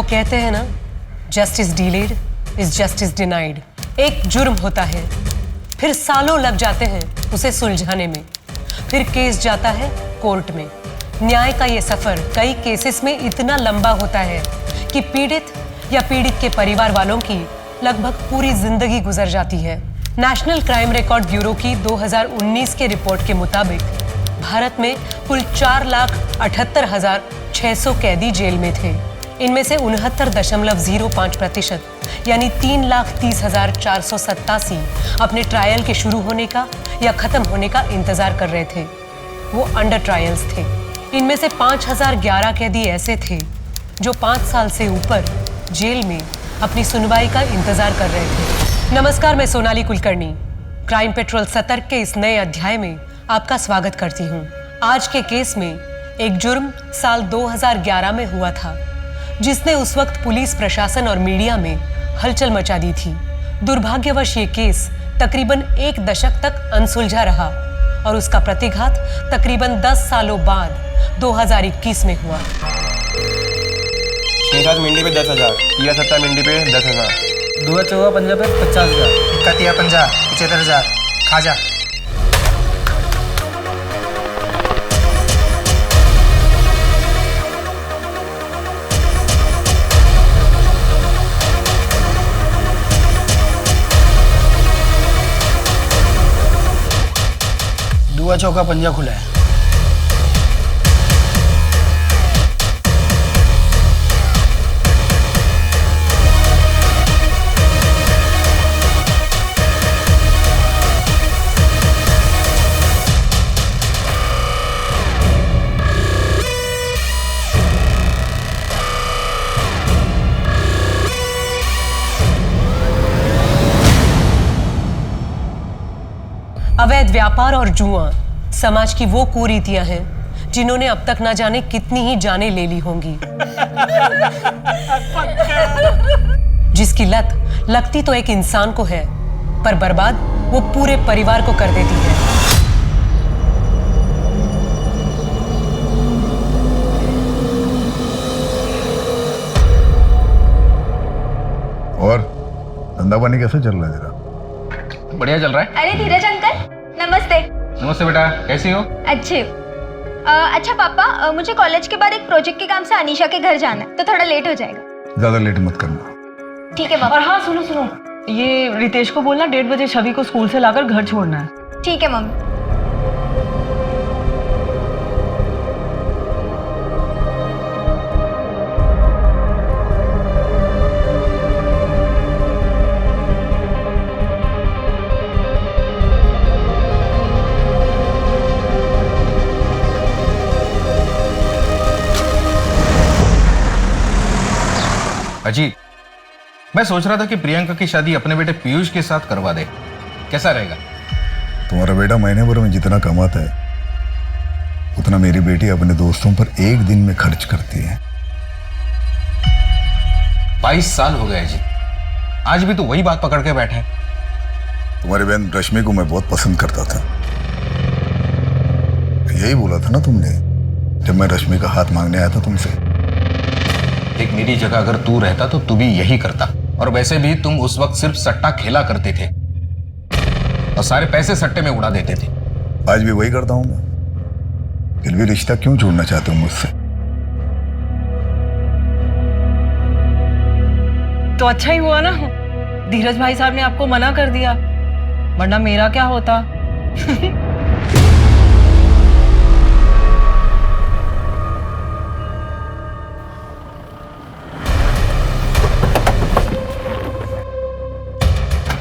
वो कहते हैं ना, justice delayed is justice denied. एक जुर्म होता है, फिर सालों लग जाते हैं उसे सुलझाने में, फिर केस जाता है कोर्ट में। न्याय का ये सफर कई केसेस में इतना लंबा होता है कि पीड़ित या पीड़ित के परिवार वालों की लगभग पूरी जिंदगी गुजर जाती है। नेशनल क्राइम रिकॉर्ड ब्यूरो की 2019 के रिपोर्ट के मुताबिक भारत में कुल 4,78,600 कैदी जेल में थे। इनमें से 69.05% यानी 3,30,487 अपने ट्रायल के शुरू होने का या खत्म होने का इंतजार कर रहे थे। वो अंडर ट्रायल्स थे। इनमें से 5,011 कैदी ऐसे थे जो 5 साल से ऊपर जेल में अपनी सुनवाई का इंतजार कर रहे थे। नमस्कार, मैं सोनाली कुलकर्णी क्राइम पेट्रोल सतर्क के इस नए अध्याय में आपका स्वागत करती हूँ। आज के केस में एक जुर्म साल 2011 में हुआ था जिसने उस वक्त पुलिस प्रशासन और मीडिया में हलचल मचा दी थी। दुर्भाग्यवश ये केस तकरीबन 1 दशक तक अनसुलझा रहा और उसका प्रतिघात तकरीबन 10 सालों बाद 2021 में हुआ। 6-7 मिनटी पे 10,000, 7 मिनटी पे 10,000, 2-4 पंजा पे 50,000, 50 75,000 खाजा। दुआ चौका पंजा खुला है। अवैध व्यापार और जुआ समाज की वो कुरीतियां हैं जिन्होंने अब तक ना जाने कितनी ही जानें ले ली होंगी। जिसकी लत लगती तो एक इंसान को है, पर बर्बाद वो पूरे परिवार को कर देती है। और धंधा पानी कैसा चल रहा है तेरा? बढ़िया चल रहा है। अरे धीरज अंकल, नमस्ते। नमस्ते बेटा, कैसी हो? अच्छे। अच्छा पापा, मुझे कॉलेज के बाद एक प्रोजेक्ट के काम से अनीशा के घर जाना है, तो थोड़ा लेट हो जाएगा। ज्यादा लेट मत करना। ठीक है पापा। और हाँ सुनो, ये रितेश को बोलना 1:30 बजे छवि को स्कूल से लाकर घर छोड़ना है। ठीक है मम्मी। अजी, मैं सोच रहा था कि प्रियंका की शादी अपने बेटे पीयूष के साथ करवा दे, कैसा रहेगा? तुम्हारा बेटा महीने भर में जितना कमाता है उतना मेरी बेटी अपने दोस्तों पर एक दिन में खर्च करती है। 22 साल हो गए जी, आज भी तो वही बात पकड़ के बैठा है। तुम्हारी बहन रश्मि को मैं बहुत पसंद करता था। यही बोला था ना तुमने जब मैं रश्मि का हाथ मांगने आया था तुमसे। एक मेरी जगह अगर तू रहता तो तू भी यही करता। और वैसे भी तुम उस वक्त सिर्फ सट्टा खेला करते थे और सारे पैसे सट्टे में उड़ा देते थे। आज भी वही करता हूं मैं। फिर भी रिश्ता क्यों छोड़ना चाहते हो मुझसे? तो अच्छा ही हुआ ना, धीरज भाई साहब ने आपको मना कर दिया, वरना मेरा क्या होता।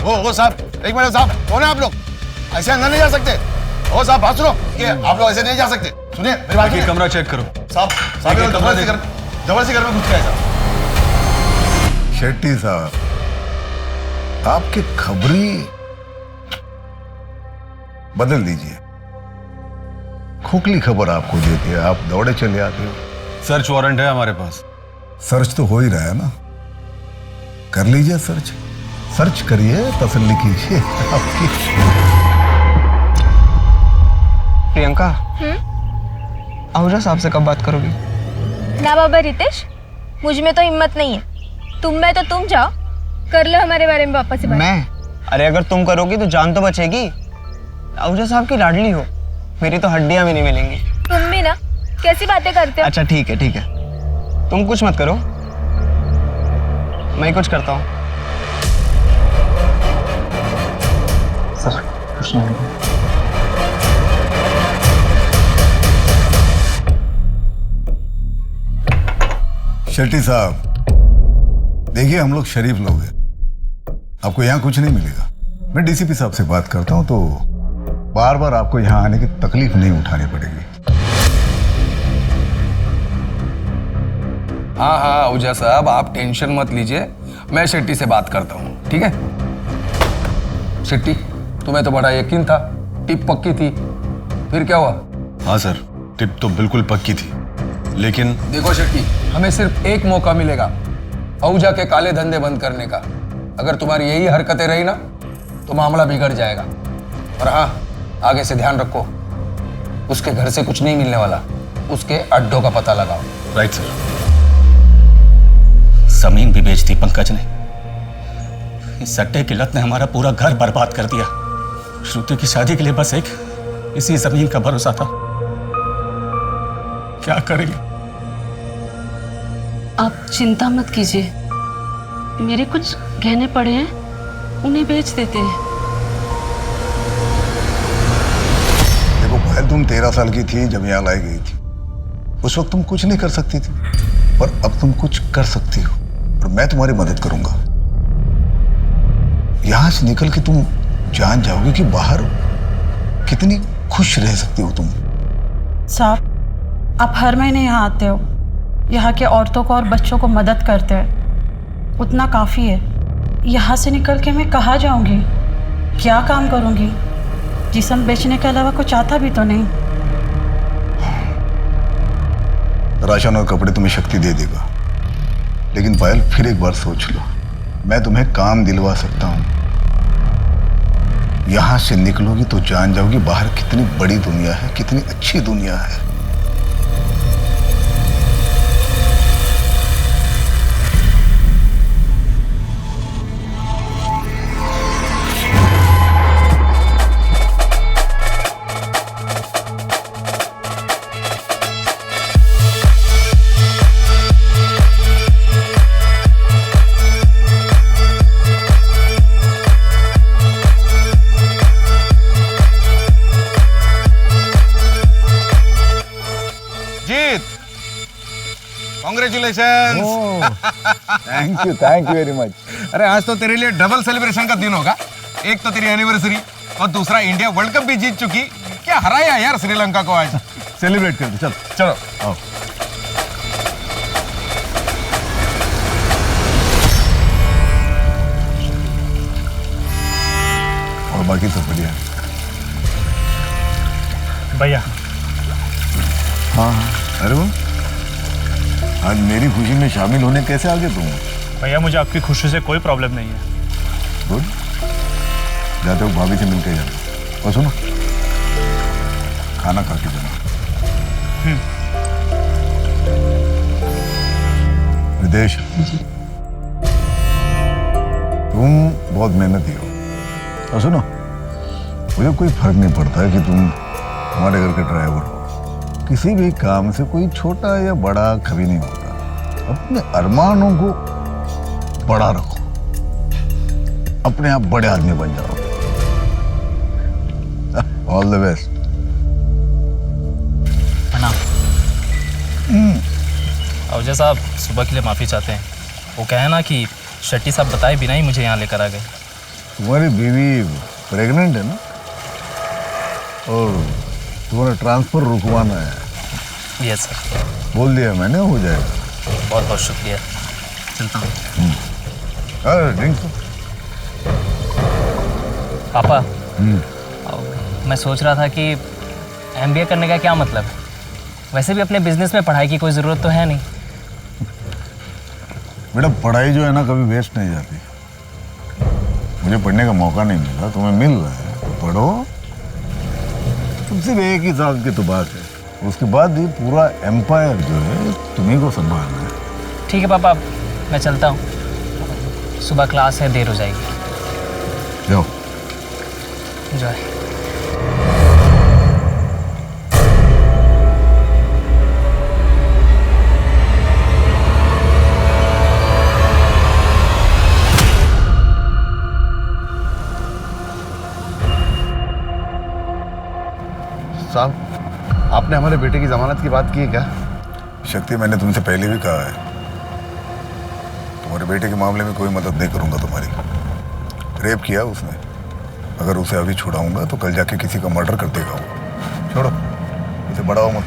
ओ साहब, एक मिनट साहब, कौन है आप लोग? ऐसे अंदर नहीं जा सकते। ओ साहब, बात सुनो, कि आप लोग ऐसे नहीं जा सकते। सुनिए मेरी बात। कमरा चेक करो साहब। जबरदस्ती घर में घुस गए साहब। शेट्टी साहब, आपकी खबरी बदल दीजिए। खोखली खबर आपको देती है, आप दौड़े चले आते हो। सर्च वारंट है हमारे पास। सर्च तो हो ही रहा है ना, कर लीजिए सर्च। सर्च करिए, तसल्ली कीजिए आपकी। प्रियंका, आहूजा साहब से कब बात करोगी? ना बाबा रितेश, मुझ में तो हिम्मत नहीं है। तुम में तो तुम जाओ, कर लो हमारे बारे में पापा से बात। मैं? अरे अगर तुम करोगी तो जान तो बचेगी। आहूजा साहब की लाडली हो, मेरी तो हड्डियां भी नहीं मिलेंगी। तुम भी ना, कैसी बातें करते हो। अच्छा ठीक है ठीक है, तुम कुछ मत करो, मैं कुछ करता हूँ। सर कुछ नहीं। शेट्टी साहब, देखिए हम लोग शरीफ लोग हैं, आपको यहाँ कुछ नहीं मिलेगा। मैं डीसीपी साहब से बात करता हूँ तो बार बार आपको यहाँ आने की तकलीफ नहीं उठानी पड़ेगी। हाँ हाँ आहूजा साहब, आप टेंशन मत लीजिए, मैं शेट्टी से बात करता हूँ, ठीक है। शेट्टी, तुम्हें तो बड़ा यकीन था, टिप पक्की थी, फिर क्या हुआ? हाँ सर, टिप तो बिल्कुल पक्की थी, लेकिन देखो शेट्टी, हमें सिर्फ एक मौका मिलेगा आहूजा के काले धंधे बंद करने का। अगर तुम्हारी यही हरकतें रही ना तो मामला बिगड़ जाएगा। और हाँ, आगे से ध्यान रखो, उसके घर से कुछ नहीं मिलने वाला, उसके अड्डों का पता लगाओ। Right sir. जमीन भी बेच दी पंकज ने। इस सट्टे की लत ने हमारा पूरा घर बर्बाद कर दिया। श्रुति की शादी के लिए बस एक इसी जमीन का भरोसा था। क्या करेंगे? आप चिंता मत कीजिए, मेरे कुछ गहने पड़े हैं, उन्हें बेच देते हैं। देखो पहले तुम 13 साल की थी जब यहाँ लाई गई थी, उस वक्त तुम कुछ नहीं कर सकती थी, पर अब तुम कुछ कर सकती हो और मैं तुम्हारी मदद करूंगा। यहां से निकल के तुम जान जाओगे कि बाहर कितनी खुश रह सकती हो तुम। साहब, आप हर महीने यहाँ आते हो, यहाँ के औरतों को और बच्चों को मदद करते हैं, उतना काफ़ी है। यहाँ से निकल के मैं कहाँ जाऊँगी, क्या काम करूँगी? जिस्म बेचने के अलावा कुछ आता भी तो नहीं। राशन और कपड़े तुम्हें शक्ति दे देगा, लेकिन पायल फिर एक बार सोच लो, मैं तुम्हें काम दिलवा सकता हूँ। यहां से निकलोगी तो जान जाओगी बाहर कितनी बड़ी दुनिया है, कितनी अच्छी दुनिया है। Congratulation. Thank you very much. अरे आज तो तेरे लिए डबल सेलिब्रेशन का दिन होगा, एक तो तेरी एनिवर्सरी और दूसरा इंडिया वर्ल्ड कप भी जीत चुकी। क्या हराया यार श्रीलंका को आज। सेलिब्रेट करते चलो चलो आओ। और बाकी सब बढ़िया? भैया। हाँ हाँ, अरे वो आज मेरी खुशी में शामिल होने कैसे आ गए तुम? भैया मुझे आपकी खुशी से कोई प्रॉब्लम नहीं है। गुड, जाते हो भाभी से मिलके जाना। और सुनो, खाना खा के जाना। विदेश, तुम बहुत मेहनती हो। और सुनो, मुझे कोई फर्क नहीं पड़ता है कि तुम हमारे घर के ड्राइवर हो। किसी भी काम से कोई छोटा या बड़ा कभी नहीं होता। अपने अरमानों को बड़ा रखो, अपने आप बड़े आदमी बन जाओ। All the best. आहूजा साहब सुबह के लिए माफ़ी चाहते हैं। वो कहे ना कि शेट्टी साहब बताए बिना ही मुझे यहाँ लेकर आ गए। तुम्हारी बीवी प्रेग्नेंट है ना, और तुम्हारा ट्रांसफर रुकवाना है। Yes sir. बोल दिया मैंने, हो जाएगा। बहुत बहुत शुक्रिया, चलता हूँ। अरे ड्रिंक तो। पापा, मैं सोच रहा था कि MBA करने का क्या मतलब है? वैसे भी अपने बिजनेस में पढ़ाई की कोई ज़रूरत तो है नहीं। बेटा पढ़ाई जो है ना कभी वेस्ट नहीं जाती। मुझे पढ़ने का मौका नहीं मिला, तुम्हें मिल रहा है तो पढ़ो। तुम सिर्फ एक ही साल की तो बात है, उसके बाद ये पूरा एम्पायर जो है तुम्हीं को संभालना है। ठीक है पापा, मैं चलता हूँ, सुबह क्लास है, देर हो जाएगी। जाओ। एंजॉय। साहब, आपने हमारे बेटे की जमानत की बात की है क्या? शक्ति, मैंने तुमसे पहले भी कहा है, तुम्हारे बेटे के मामले में कोई मदद नहीं करूंगा तुम्हारी। रेप किया उसने, अगर उसे अभी छुड़ाऊंगा तो कल जाके किसी का मर्डर कर देगा वो। छोड़ो, इसे बढ़ाओ मत।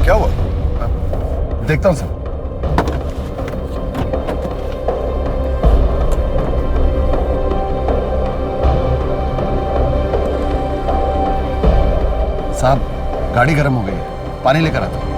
क्या हुआ? देखता हूँ सर। साहब, गाड़ी गर्म हो गई है, पानी लेकर आता हूं।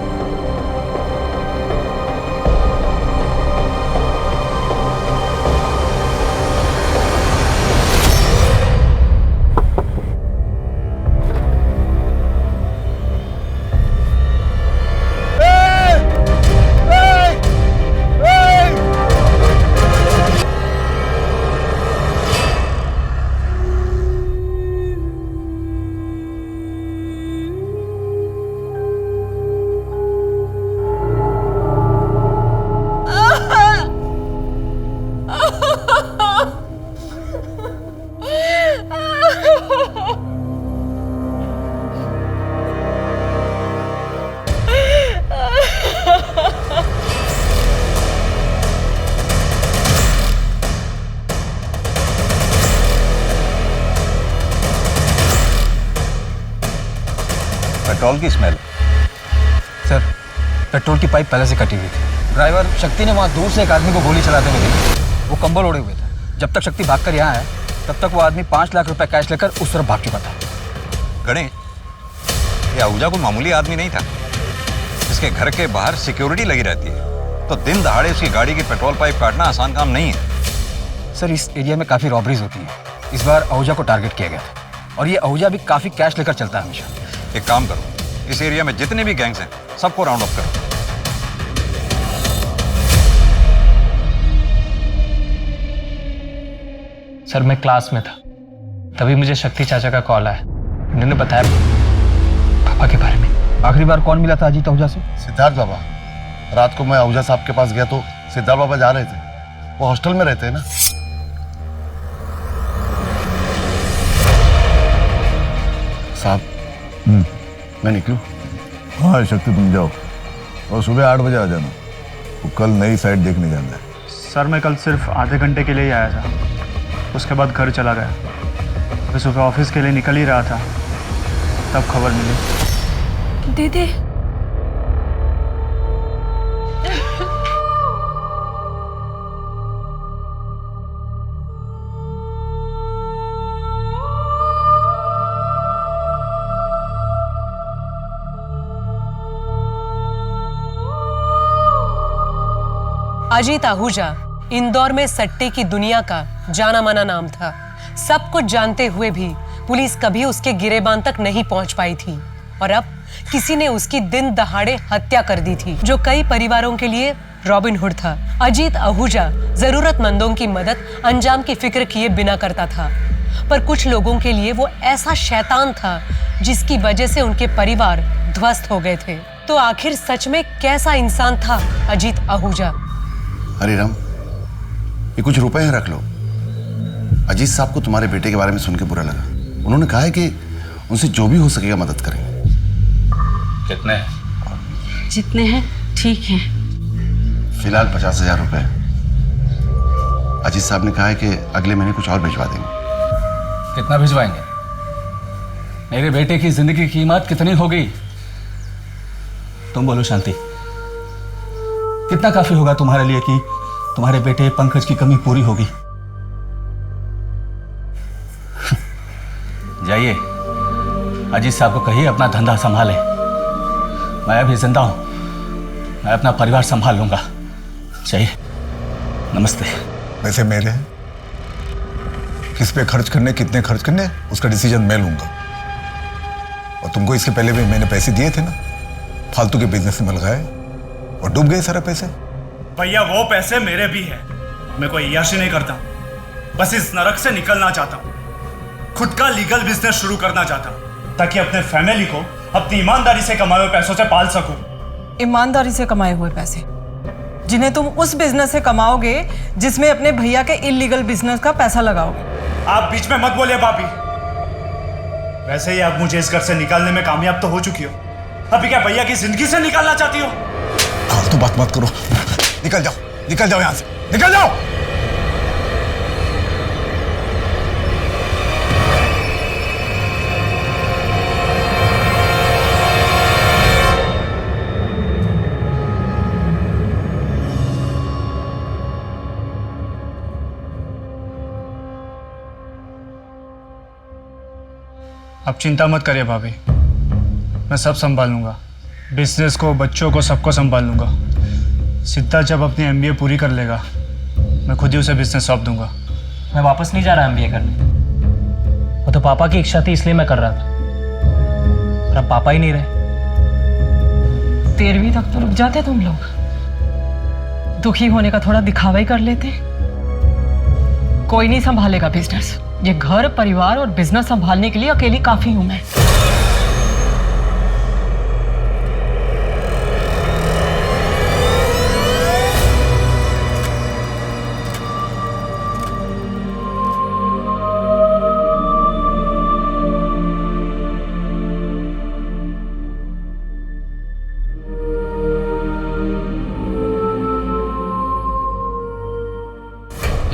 पेट्रोल की स्मेल। सर, पेट्रोल की पाइप पहले से कटी हुई थी। ड्राइवर शक्ति ने वहाँ दूर से एक आदमी को गोली चलाते हुए देखी। वो कंबल ओढ़े हुए थे। जब तक शक्ति भागकर यहाँ आया, तब तक वो आदमी 5 लाख रुपए कैश लेकर उस तरफ भाग चुका था। गणेश, ये आहूजा कोई मामूली आदमी नहीं था। इसके घर के बाहर सिक्योरिटी लगी रहती है, तो दिन दहाड़े उसकी गाड़ी की पेट्रोल पाइप काटना आसान काम नहीं है। सर, इस एरिया में काफ़ी रॉबरीज होती हैं। इस बार आहूजा को टारगेट किया गया था, और ये आहूजा भी काफ़ी कैश लेकर चलता है हमेशा। एक काम करो, इस एरिया में जितने भी गैंग्स हैं सबको राउंड अप करो। सर, मैं क्लास में था, तभी मुझे शक्ति चाचा का कॉल आया। उन्होंने बताया पापा के बारे में। आखिरी बार कौन मिला था अजीत आहूजा से? सिद्धार्थ बाबा। रात को मैं आहूजा साहब के पास गया तो सिद्धार्थ बाबा जा रहे थे। वो हॉस्टल में रहते हैं ना। साहब, मैं निकलूं? हाँ शक्ति, तुम जाओ और सुबह 8 बजे आ जाना। वो कल नई साइट देखने जाना है। सर, मैं कल सिर्फ आधे घंटे के लिए ही आया था, उसके बाद घर चला गया। मैं सुबह ऑफिस के लिए निकल ही रहा था, तब खबर मिली। दीदी, अजीत आहूजा इंदौर में सट्टे की दुनिया का जाना माना नाम था। सब कुछ जानते हुए भी पुलिस कभी उसके गिरेबान तक नहीं पहुंच पाई थी, और अब किसी ने उसकी दिन दहाड़े हत्या कर दी थी, जो कई परिवारों के लिए रॉबिन हुड था। अजीत आहूजा जरूरतमंदों की मदद अंजाम की फिक्र किए बिना करता था, पर कुछ लोगों के लिए वो ऐसा शैतान था जिसकी वजह से उनके परिवार ध्वस्त हो गए थे। तो आखिर सच में कैसा इंसान था अजीत आहूजा? अरे राम, ये कुछ रुपए हैं, रख लो। अजीत साहब को तुम्हारे बेटे के बारे में सुन के बुरा लगा। उन्होंने कहा है कि उनसे जो भी हो सकेगा मदद करेंगे। कितने? जितने हैं ठीक हैं। फिलहाल 50,000 रुपए। अजीत साहब ने कहा है कि अगले महीने कुछ और भिजवा देंगे। कितना भिजवाएंगे? मेरे बेटे की जिंदगी की कीमत कितनी होगी? तुम बोलो शांति, कितना काफी होगा तुम्हारे लिए कि तुम्हारे बेटे पंकज की कमी पूरी होगी? जाइए, अजीत साहब को कहिए अपना धंधा संभाले। मैं अभी जिंदा हूं, मैं अपना परिवार संभाल लूंगा। चाहिए। नमस्ते। वैसे मेरे किस पे खर्च करने, कितने खर्च करने, उसका डिसीजन मैं लूंगा। और तुमको इसके पहले भी मैंने पैसे दिए थे ना, फालतू के बिजनेस में लगाए और डूब गए सारे पैसे। भैया वो पैसे मेरे भी है, मैं कोई अय्याशी नहीं करता, बस इस नरक से निकलना चाहता हूँ। खुद का लीगल बिजनेस शुरू करना चाहता हूँ ताकि अपने फैमिली को अपनी ईमानदारी से कमाए हुए पैसों से पाल सकूं। ईमानदारी से कमाए हुए पैसे जिन्हें तुम उस बिजनेस से कमाओगे जिसमें अपने भैया के इलीगल बिजनेस का पैसा लगाओगे। आप बीच में मत बोलिए भाभी। वैसे ही आप मुझे इस घर से निकालने में कामयाब तो हो चुकी हो, अभी क्या भैया की जिंदगी से निकालना चाहती हो? फालतू बात मत करो, निकल जाओ यहां से, निकल जाओ। आप चिंता मत करिए भाभी, मैं सब संभाल लूंगा, बिजनेस को, बच्चों को, सबको संभाल लूंगा। सिद्धार्थ जब अपनी एमबीए पूरी कर लेगा मैं खुद ही उसे बिजनेस सौंप दूंगा। मैं वापस नहीं जा रहा एमबीए करने, वो तो पापा की इच्छा थी इसलिए मैं कर रहा था, और अब पापा ही नहीं रहे। 13वीं तक तो रुक जाते तुम लोग, दुखी होने का थोड़ा दिखावा ही कर लेते। कोई नहीं संभालेगा बिजनेस, ये घर, परिवार और बिजनेस संभालने के लिए अकेली काफी हूं मैं।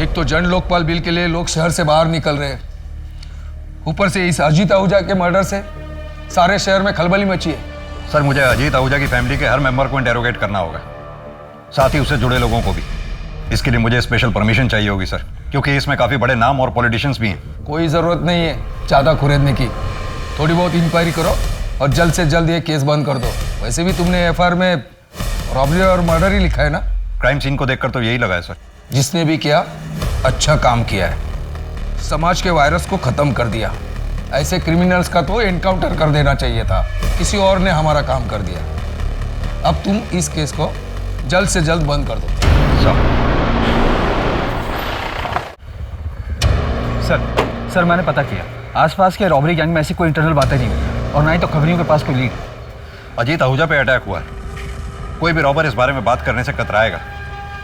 एक तो जन लोकपाल बिल के लिए लोग शहर से बाहर निकल रहे हैं, ऊपर से इस अजीत आहूजा के मर्डर से सारे शहर में खलबली मची है। सर, मुझे अजीत आहूजा की फैमिली के हर मेंबर को इंटेरोगेट करना होगा, साथ ही उससे जुड़े लोगों को भी। इसके लिए मुझे स्पेशल परमिशन चाहिए होगी सर, क्योंकि इसमें काफ़ी बड़े नाम और पॉलिटिशियंस भी हैं। कोई ज़रूरत नहीं है ज़्यादा खुरेदने की, थोड़ी बहुत इंक्वायरी करो और जल्द से जल्द ये केस बंद कर दो। वैसे भी तुमने एफआईआर में रॉबरी और मर्डर ही लिखा है ना? क्राइम सीन को देखकर तो यही लगा है सर। जिसने भी किया अच्छा काम किया है, समाज के वायरस को खत्म कर दिया। ऐसे क्रिमिनल्स का तो एनकाउंटर कर देना चाहिए था, किसी और ने हमारा काम कर दिया। अब तुम इस केस को जल्द से जल्द बंद कर दो। सर मैंने पता किया, आसपास के रॉबरी गैंग में ऐसी कोई इंटरनल बातें नहीं हुई और ना ही तो खबरियों के पास कोई लीड। अजीत आहूजा पे अटैक हुआ है, कोई भी रॉबर इस बारे में बात करने से कतराएगा।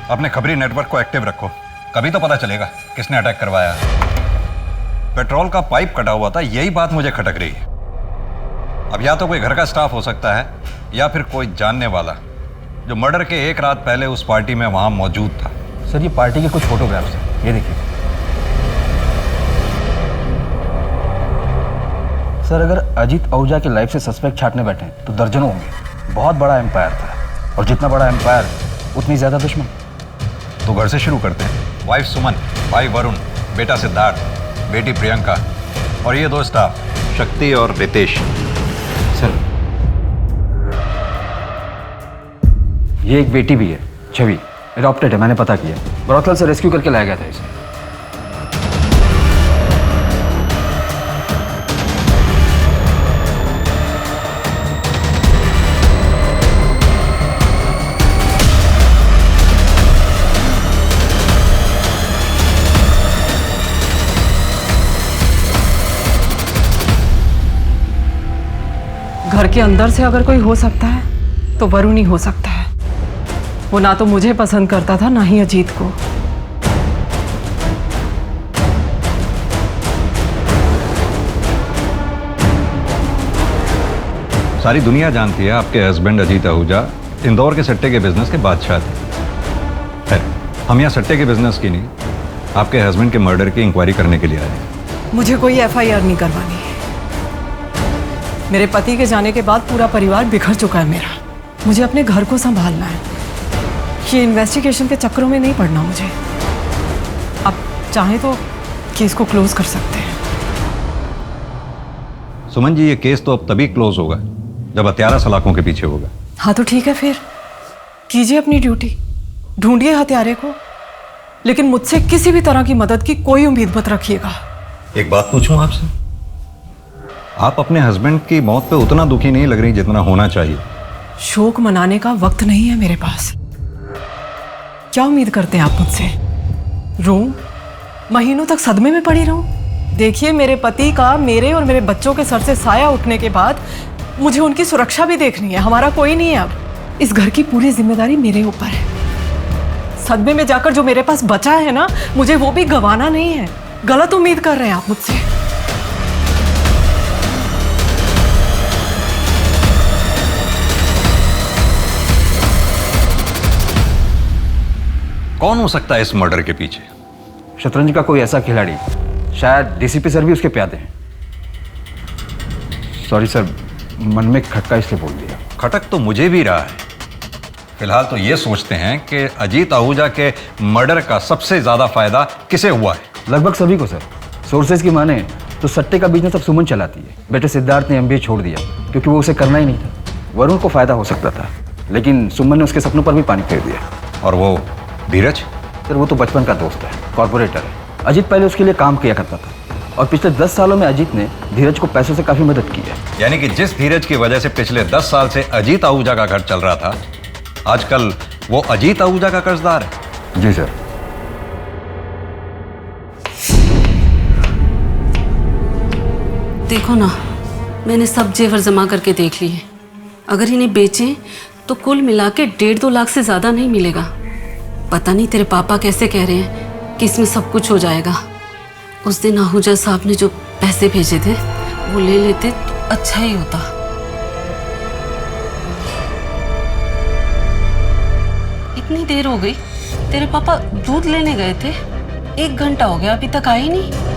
अपने खबरी नेटवर्क को एक्टिव रखो, कभी तो पता चलेगा किसने अटैक करवाया है। पेट्रोल का पाइप कटा हुआ था, यही बात मुझे खटक रही है। अब या तो कोई घर का स्टाफ हो सकता है या फिर कोई जानने वाला जो मर्डर के एक रात पहले उस पार्टी में वहां मौजूद था। सर ये पार्टी के कुछ फोटोग्राफ्स हैं, ये देखिए। सर अगर अजीत आहूजा की लाइफ से सस्पेक्ट छाटने बैठे तो दर्जनों होंगे। बहुत बड़ा एम्पायर था, और जितना बड़ा एम्पायर उतनी ज्यादा दुश्मन। तो घर से शुरू करते हैं। वाइफ सुमन, भाई वरुण, बेटा सिद्धार्थ, बेटी प्रियंका और ये दो स्टाफ शक्ति और रितेश। सर ये एक बेटी भी है, छवि, अडॉप्टेड है, मैंने पता किया। ब्रॉथल से रेस्क्यू करके लाया गया था इसे। घर के अंदर से अगर कोई हो सकता है तो वरुण ही हो सकता है। वो ना तो मुझे पसंद करता था ना ही अजीत को। सारी दुनिया जानती है आपके हस्बैंड अजीत आहूजा इंदौर के सट्टे के बिजनेस के बादशाह थे। हम यहाँ सट्टे के बिजनेस की नहीं, आपके हस्बैंड के मर्डर की इंक्वायरी करने के लिए आए हैं। मुझे कोई एफआईआर नहीं करवानी। मेरे पति के जाने के बाद पूरा परिवार बिखर चुका है मेरा। मुझे अपने घर को संभालना है, ये इन्वेस्टिगेशन के चक्करों में नहीं पड़ना मुझे। अब चाहे तो केस को क्लोज कर सकते हैं। सुमन जी, ये केस तो अब तभी क्लोज होगा जब हत्यारा सलाखों के पीछे होगा। हाँ तो ठीक है, फिर कीजिए अपनी ड्यूटी, ढूंढिए हत्यारे को, लेकिन मुझसे किसी भी तरह की मदद की कोई उम्मीद मत रखिएगा। एक बात पूछूं आपसे, आप अपने हस्बैंड की मौत पे उतना दुखी नहीं लग रही जितना होना चाहिए। शोक मनाने का वक्त नहीं है मेरे पास। क्या उम्मीद करते हैं आप मुझसे? रोऊं? महीनों तक सदमे में पड़ी रहूं? देखिए, मेरे पति का मेरे और मेरे बच्चों के सर से साया उठने के बाद मुझे उनकी सुरक्षा भी देखनी है। हमारा कोई नहीं है अब। इस घर की पूरी जिम्मेदारी मेरे ऊपर है। सदमे में जाकर जो मेरे पास बचा है ना, मुझे वो भी गंवाना नहीं है। गलत उम्मीद कर रहे हैं आप मुझसे। कौन हो सकता है इस मर्डर के पीछे? शतरंज का कोई ऐसा खिलाड़ी, शायद डीसीपी सर भी उसके प्यादे हैं। सॉरी सर, मन में खटका इसलिए बोल दिया। खटक तो मुझे भी रहा है। फिलहाल तो ये सोचते हैं कि अजीत आहूजा के मर्डर का सबसे ज्यादा फायदा किसे हुआ है? लगभग सभी को सर। सोर्सेज की माने तो सट्टे का बिजनेस अब सुमन चलाती है। बेटे सिद्धार्थ ने एमबीए छोड़ दिया क्योंकि वो उसे करना ही नहीं था। वरुण को फायदा हो सकता था, लेकिन सुमन ने उसके सपनों पर भी पानी फेर दिया। और वो धीरज? सर वो तो बचपन का दोस्त है, कॉर्पोरेटर है। अजीत पहले उसके लिए काम किया करता था और पिछले 10 सालों में अजीत ने धीरज को पैसों से काफी मदद की है। यानी कि जिस धीरज की वजह से पिछले 10 साल से अजीत आहूजा का घर चल रहा था, आजकल वो अजीत आहूजा का कर्जदार है। जी सर। देखो ना, मैंने सब जेवर जमा करके देख लिए। अगर इन्हें बेचें तो कुल मिला के 1.5-2 लाख से ज्यादा नहीं मिलेगा। पता नहीं तेरे पापा कैसे कह रहे हैं कि इसमें सब कुछ हो जाएगा। उस दिन आहूजा साहब ने जो पैसे भेजे थे वो ले लेते तो अच्छा ही होता। इतनी देर हो गई, तेरे पापा दूध लेने गए थे। 1 घंटा हो गया, अभी तक आए ही नहीं।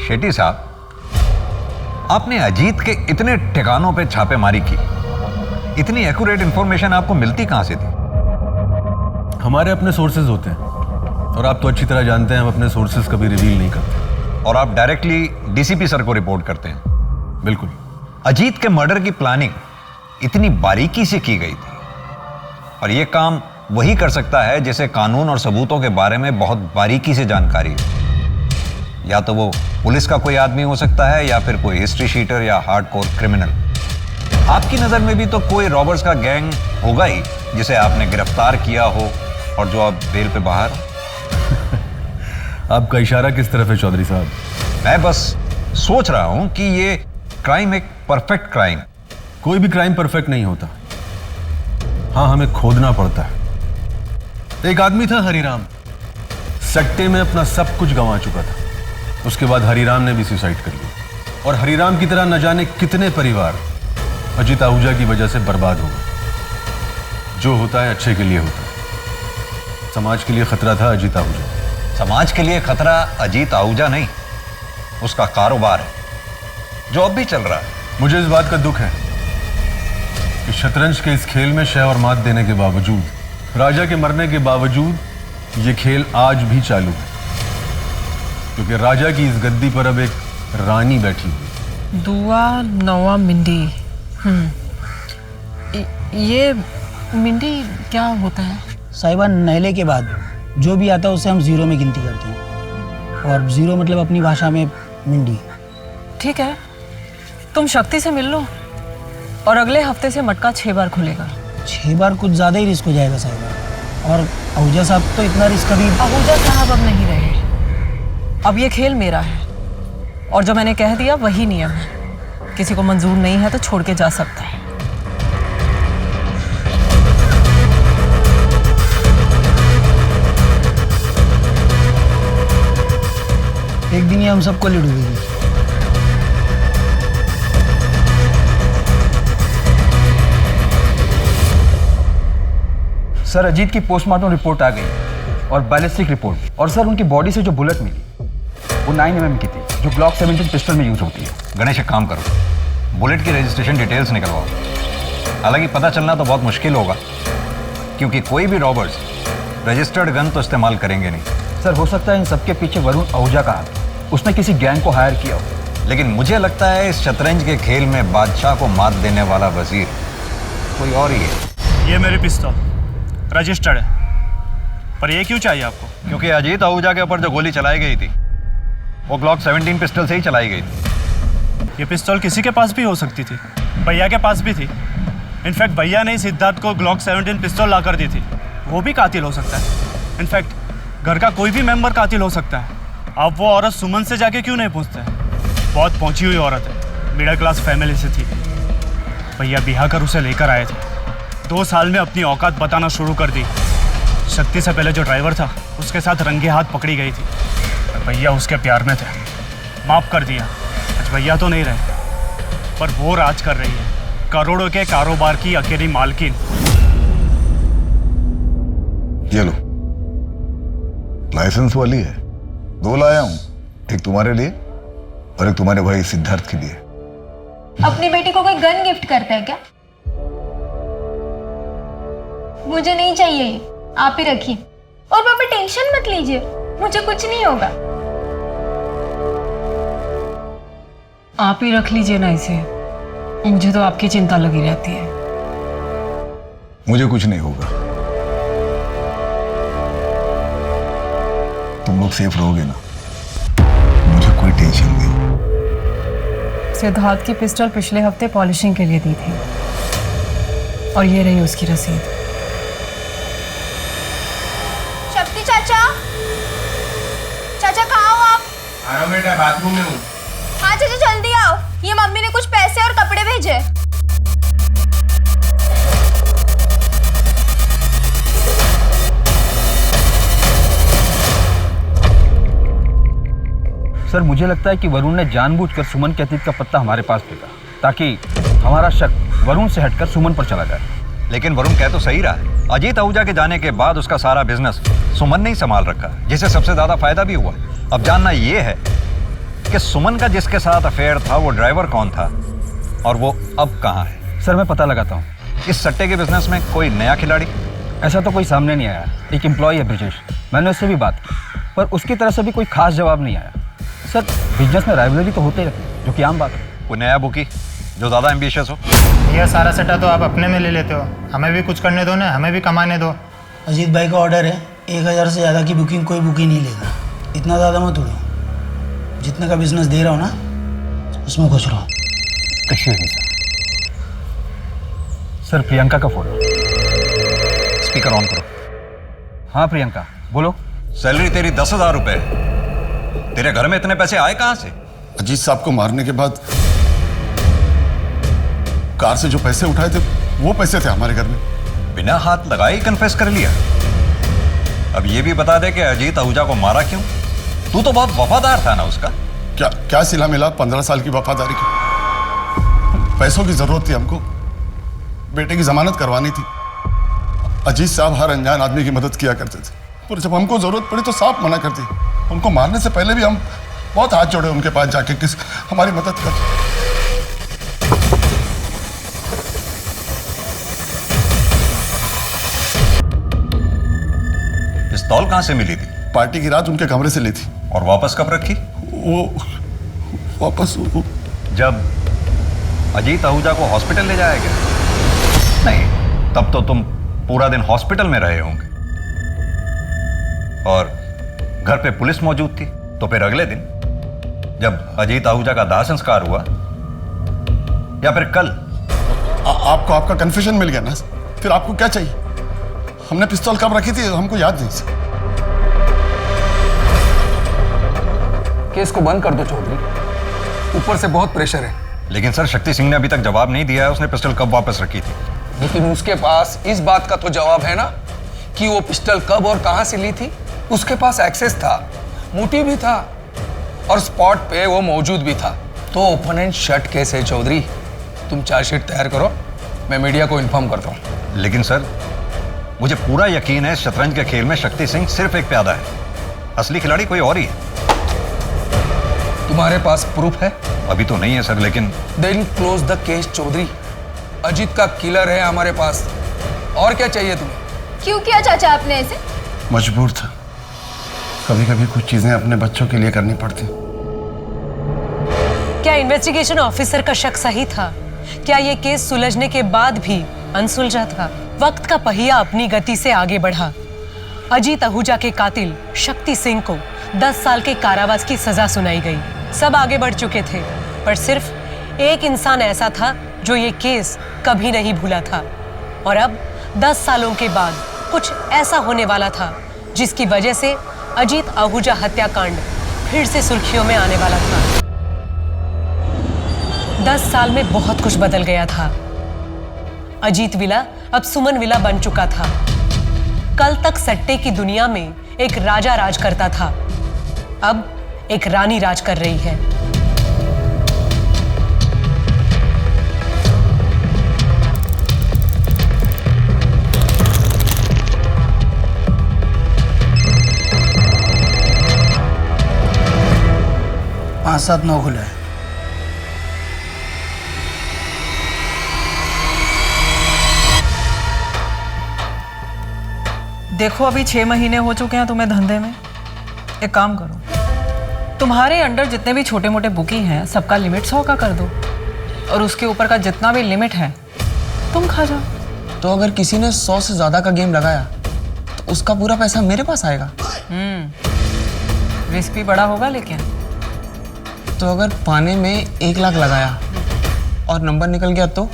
शेट्टी साहब, आपने अजीत के इतने ठिकानों पे छापेमारी की, इतनी एक्यूरेट इंफॉर्मेशन आपको मिलती कहां से थी? हमारे अपने सोर्सेज होते हैं और आप तो अच्छी तरह जानते हैं हम अपने सोर्सेज कभी रिवील नहीं करते। और आप डायरेक्टली डीसीपी सर को रिपोर्ट करते हैं? बिल्कुल। अजीत के मर्डर की प्लानिंग इतनी बारीकी से की गई थी, और यह काम वही कर सकता है जिसे कानून और सबूतों के बारे में बहुत बारीकी से जानकारी है। या तो वो पुलिस का कोई आदमी हो सकता है या फिर कोई हिस्ट्री शीटर या हार्डकोर क्रिमिनल। आपकी नजर में भी तो कोई रॉबर्स का गैंग होगा ही जिसे आपने गिरफ्तार किया हो और जो अब बेल पे बाहर हो। आपका इशारा किस तरफ है चौधरी साहब? मैं बस सोच रहा हूं कि ये क्राइम एक परफेक्ट क्राइम। कोई भी क्राइम परफेक्ट नहीं होता। हाँ, हमें खोदना पड़ता है। एक आदमी था हरिराम, सट्टे में अपना सब कुछ गंवा चुका था। उसके बाद हरिराम ने भी सुसाइड कर लिया और हरिराम की तरह न जाने कितने परिवार अजीत आहूजा की वजह से बर्बाद हो गए। जो होता है अच्छे के लिए होता है। समाज के लिए खतरा था अजीत आहूजा। समाज के लिए खतरा अजीत आहूजा नहीं, उसका कारोबार है जो अब भी चल रहा है। मुझे इस बात का दुख है कि शतरंज के इस खेल में शह और मात देने के बावजूद, राजा के मरने के बावजूद ये खेल आज भी चालू है, क्योंकि राजा की इस गद्दी पर अब एक रानी बैठी हुई। दुआ नवा मिंडी। ये मिंडी क्या होता है? साहिबा, नहले के बाद जो भी आता है उसे हम 0 में गिनती करते हैं, और 0 मतलब अपनी भाषा में मिंडी। ठीक है, तुम शक्ति से मिल लो और अगले हफ्ते से मटका 6 बार खुलेगा। 6 बार कुछ ज़्यादा ही रिस्क हो जाएगा साहिबा। और आहूजा साहब तो इतना रिस्क कभी। आहूजा साहब अब नहीं रहे। अब ये खेल मेरा है और जो मैंने कह दिया वही नियम है। किसी को मंजूर नहीं है तो छोड़ के जा सकता है। एक दिन ही हम सबको लड़ डूबेगी। सर, अजीत की पोस्टमार्टम रिपोर्ट आ गई और बैलिस्टिक रिपोर्ट। और सर, उनकी बॉडी से जो बुलेट मिली वो 9 mm की थी, जो ग्लॉक 17 पिस्टल में यूज होती है। गणेश, एक काम करो, बुलेट की रजिस्ट्रेशन डिटेल्स निकलवाओ। हालांकि पता चलना तो बहुत मुश्किल होगा, क्योंकि कोई भी रॉबर्स रजिस्टर्ड गन तो इस्तेमाल करेंगे नहीं। सर, हो सकता है इन सबके पीछे वरुण आहूजा का हाथ, उसने किसी गैंग को हायर किया हो। लेकिन मुझे लगता है इस शतरंज के खेल में बादशाह को मात देने वाला वजीर कोई और ही है। ये मेरी पिस्तौल रजिस्टर्ड है। पर ये क्यों चाहिए आपको? क्योंकि अजीत आहूजा के ऊपर जो गोली चलाई गई थी वो ग्लॉक 17 पिस्टल से ही चलाई गई थी। ये पिस्तौल किसी के पास भी हो सकती थी, भैया के पास भी थी। इनफैक्ट भैया ने सिद्धार्थ को ग्लॉक 17 पिस्तौल ला कर दी थी। वो भी कातिल हो सकता है। इनफैक्ट घर का कोई भी मेंबर कातिल हो सकता है। अब वो औरत सुमन से जाके क्यों नहीं पूछते? बहुत पहुंची हुई औरत है, मिडिल क्लास फैमिली से थी। भैया बिहा कर उसे लेकर आए थे। 2 साल में अपनी औकात बताना शुरू कर दी। शक्ति से पहले जो ड्राइवर था उसके साथ रंगे हाथ पकड़ी गई थी। भैया उसके प्यार में थे, माफ़ कर दिया। आज भैया तो नहीं रहे, पर वो राज कर रही है, करोड़ों के कारोबार की अकेली मालकिन। ये लो, लाइसेंस वाली है। 2 लाया हूं, एक तुम्हारे लिए और एक तुम्हारे भाई सिद्धार्थ के लिए। अपनी बेटी को कोई गन गिफ्ट करता है क्या? मुझे नहीं चाहिए ये, आप ही रखिए। और पापा टेंशन मत लीजिए, मुझे कुछ नहीं होगा। आप ही रख लीजिए ना इसे, मुझे तो आपकी चिंता लगी रहती है। मुझे कुछ नहीं होगा, तुम लोग सेफ रहोगे ना, मुझे कोई टेंशन नहीं। सिद्धार्थ की पिस्टल पिछले हफ्ते पॉलिशिंग के लिए दी थी और ये रही उसकी रसीद। शक्ति चाचा, चाचा कहाँ हो आप? आ रहा हूँ बेटा, बाथरूम में हूँ। हाँ चाचा जल्दी आओ, ये मम्मी ने कुछ पैसे और कपड़े भेजे। सर मुझे लगता है कि वरुण ने जानबूझकर सुमन के अतीत का पत्ता हमारे पास फेंका ताकि हमारा शक वरुण से हटकर सुमन पर चला जाए। लेकिन वरुण कह तो सही रहा है, अजीत आहूजा के जाने के बाद उसका सारा बिजनेस सुमन ने ही संभाल रखा, जिससे सबसे ज्यादा फायदा भी हुआ। अब जानना यह है कि सुमन का जिसके साथ अफेयर था वो ड्राइवर कौन था और वो अब कहाँ है। सर मैं पता लगाता हूँ। इस सट्टे के बिजनेस में कोई नया खिलाड़ी? ऐसा तो कोई सामने नहीं आया। एक एम्प्लॉय है ब्रिजेश, मैंने उससे भी बात की पर उसकी तरफ से भी कोई खास जवाब नहीं आया। सर बिजनेस में राइवलरी तो होते रहते हैं, जो कि आम बात है। कोई नया बुकी जो ज़्यादा एम्बिशियस हो? यह सारा सट्टा तो आप अपने में ले लेते हो, हमें भी कुछ करने दो ना, हमें भी कमाने दो। अजीत भाई का ऑर्डर है, 1000 से ज़्यादा की बुकिंग कोई बुकिंग नहीं लेगा। इतना ज़्यादा मत उड़ो, जितने का बिजनेस दे रहा हूँ ना उसमें खुश रहो। एक्सक्यूज मी सर, प्रियंका का फोन। स्पीकर ऑन करो। हाँ प्रियंका बोलो। सैलरी तेरी 10,000 रुपए है, तेरे घर में इतने पैसे आए कहाँ से? अजीत साहब को मारने के बाद कार से जो पैसे उठाए थे वो पैसे थे हमारे घर में। बिना हाथ लगाए ही कन्फेस कर लिया। अब ये भी बता दे कि अजीत आहूजा को मारा क्यों? तू तो बहुत वफादार था ना उसका। क्या सिला मिला 15 साल की वफादारी की? पैसों की जरूरत थी हमको, बेटे की जमानत करवानी थी। अजीत साहब हर अनजान आदमी की मदद किया करते थे, पर जब हमको जरूरत पड़ी तो साफ मना कर दी। उनको मारने से पहले भी हम बहुत हाथ जोड़े उनके पास जाके, किस हमारी मदद कर। पिस्तौल कहां से मिली थी? पार्टी की रात उनके कमरे से ली थी। और वापस कब रखी? वापस जब अजीत आहूजा को हॉस्पिटल ले जाया गया? नहीं, तब तो तुम पूरा दिन हॉस्पिटल में रहे होंगे और घर पे पुलिस मौजूद थी। तो फिर अगले दिन जब अजीत आहूजा का दाह संस्कार हुआ या फिर कल? आपको आपका कन्फ्यूजन मिल गया ना? फिर आपको क्या चाहिए? हमने पिस्तौल कब रखी थी हमको याद नहीं सर। केस को बंद कर दो चौधरी, ऊपर से बहुत प्रेशर है। लेकिन सर शक्ति सिंह ने अभी तक जवाब नहीं दिया है उसने पिस्टल कब वापस रखी थी। लेकिन उसके पास इस बात का तो जवाब है ना कि वो पिस्टल कब और कहां से ली थी। उसके पास एक्सेस था, मोटिव भी था और स्पॉट पे वो मौजूद भी था। तो ओपोनेंट शट केस है चौधरी। तुम चार्जशीट तैयार करो, मैं मीडिया को इन्फॉर्म करता हूं। लेकिन सर मुझे पूरा यकीन है शतरंज के खेल में शक्ति सिंह सिर्फ एक प्यादा है, असली खिलाड़ी कोई और ही है। तुम्हारे पास प्रूफ है? अभी तो नहीं है सर, लेकिन then close the case Chaudhary. Ajit का किलर है हमारे पास, और क्या चाहिए तुम्हें? क्यों किया चाचा आपने ऐसे? मजबूर था, कभी कभी कुछ चीजें अपने बच्चों के लिए करनी पड़ती। क्या इन्वेस्टिगेशन ऑफिसर का शक सही था? क्या ये केस सुलझने के बाद भी अनसुलझा था? वक्त का पहिया अपनी गति से आगे बढ़ा। अजीत आहूजा के कातिल शक्ति सिंह को 10 साल के कारावास की सजा सुनाई गई। सब आगे बढ़ चुके थे, पर सिर्फ एक इंसान ऐसा था जो ये केस कभी नहीं भूला था। और अब 10 सालों के बाद कुछ ऐसा होने वाला था जिसकी वजह से अजीत आहूजा हत्याकांड फिर से सुर्खियों में आने वाला था। 10 साल में बहुत कुछ बदल गया था। अजीत विला अब सुमन विला बन चुका था। कल तक सट्टे की दुनिया में एक राजा राज करता था, अब एक रानी राज कर रही है। पाँच 7 9 खुला है। देखो अभी 6 महीने हो चुके हैं तुम्हें धंधे में। एक काम करो, तुम्हारे अंडर जितने भी छोटे मोटे बुकी हैं सबका लिमिट 100 का कर दो, और उसके ऊपर का जितना भी लिमिट है तुम खा जाओ। तो अगर किसी ने 100 से ज़्यादा का गेम लगाया तो उसका पूरा पैसा मेरे पास आएगा। रिस्क भी बड़ा होगा, लेकिन तो अगर पाने में 1 लाख लगाया और नंबर निकल गया तो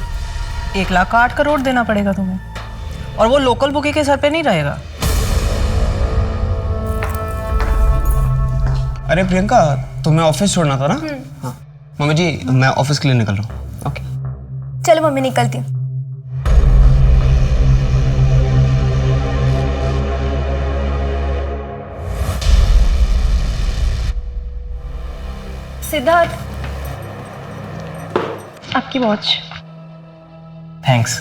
1 लाख का 8 करोड़ देना पड़ेगा तुम्हें, और वो लोकल बुकी के सर पे नहीं रहेगा। अरे प्रियंका, तुम्हें ऑफिस छोड़ना था ना? हाँ मम्मी जी, मैं ऑफिस के लिए निकल रहा हूँ। ओके चलो मम्मी, निकलती हूँ। सिद्धार्थ, आपकी वॉच। थैंक्स।